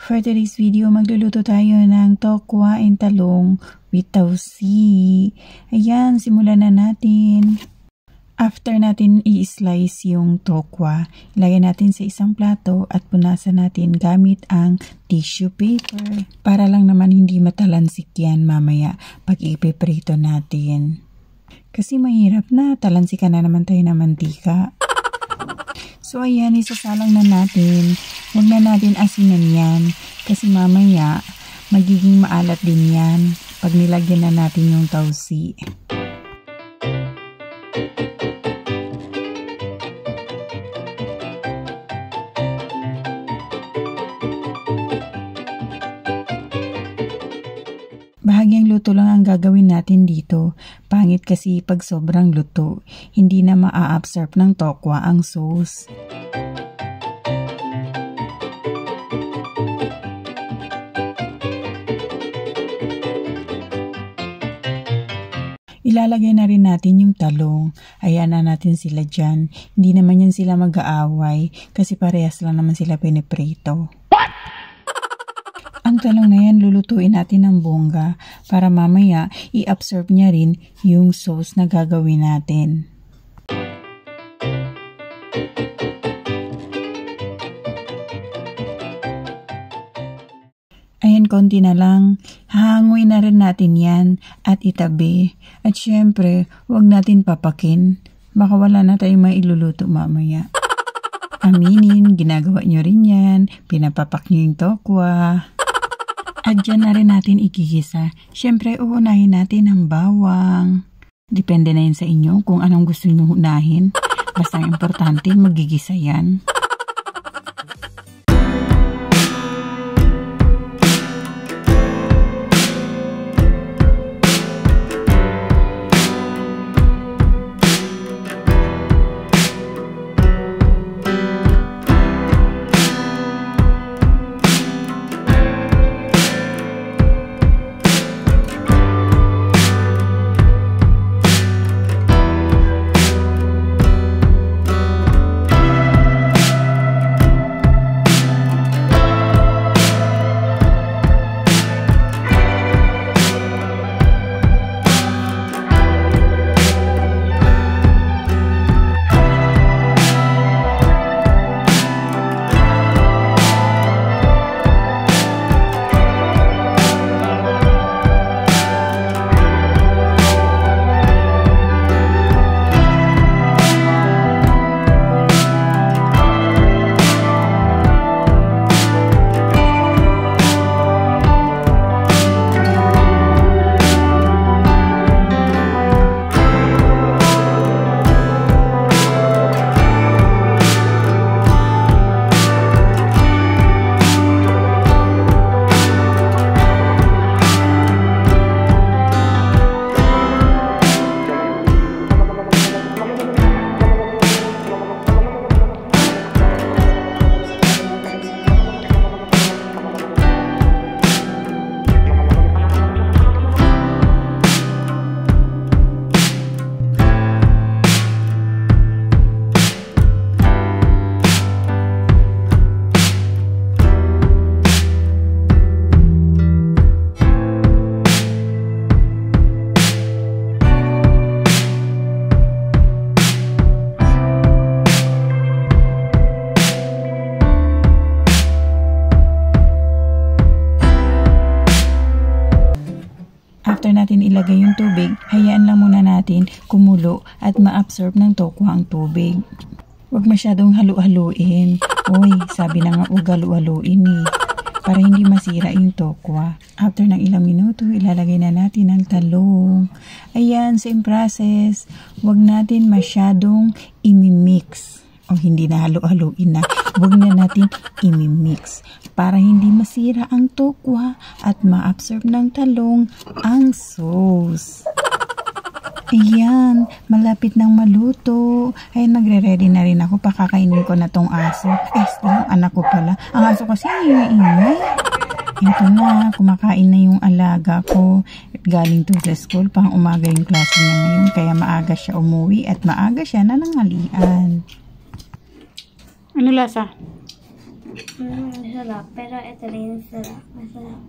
For today's video, magluluto tayo ng tokwa and talong with tausi. Ayan, simulan na natin. After natin i-slice yung tokwa, ilagay natin sa isang plato at punasan natin gamit ang tissue paper. Para lang naman hindi matalansik yan mamaya pag ipiprito natin. Kasi mahirap na, talansikan na naman tayo ng mantika. So ayan, isasalang na natin. Huwag na natin asinan yan kasi mamaya magiging maalat din yan pag nilagyan na natin yung tausi. Bahagyang luto lang ang gagawin natin dito. Pangit kasi pag sobrang luto, hindi na maa-absorb ng tokwa ang sauce. Ilalagay na rin natin yung talong. Ayan na natin sila dyan. Hindi naman yan sila mag-aaway kasi parehas lang naman sila piniprito. Ang talong na yan, lulutuin natin ng bongga para mamaya i-absorb niya rin yung sauce na gagawin natin. Ayan, konti na lang. Hahanguin na rin natin yan at itabi. At syempre, huwag natin papakin. Baka wala na tayong mailuluto mamaya. Aminin, ginagawa nyo rin yan. Pinapapak nyo yung tokwa. At dyan na rin natin igigisa. Syempre, uunahin natin ang bawang. Depende na yun sa inyo kung anong gusto nyo unahin. Basta ang importante, magigisa yan. After natin ilagay yung tubig, hayaan lang muna natin kumulo at ma-absorb ng tokwa ang tubig. Huwag masyadong halu-haluin. Uy, sabi na nga huwag halu-haluin eh. Para hindi masira yung tokwa. After ng ilang minuto, ilalagay na natin ang talong. Ayan, same process. Huwag natin masyadong imimix. O hindi na halu-haluin na. Huwag na natin imimix para hindi masira ang tokwa at ma-absorb ng talong ang sauce. Ayan, malapit nang maluto. Ayan, magre-ready na rin ako. Pakakainin ko na tong aso. Yung anak ko pala. Ang aso kasi ingay. Ito na, kumakain na yung alaga ko. At galing to sa school, pang umaga yung klase niya ngayon. Kaya maaga siya umuwi at maaga siya nananghalian. Ano lasa? Masarap. Pero ito rin sarap. Masarap.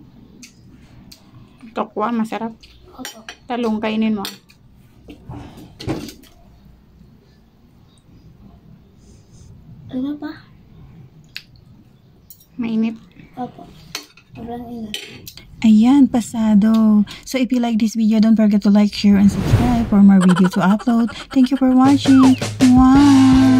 Tokwa, masarap. Opo. Talong kainin mo. Ano pa? Mainit. Opo. Sobrang ingat. Ayan, pasado. So if you like this video, don't forget to like, share, and subscribe for more videos to upload. Thank you for watching. Wow!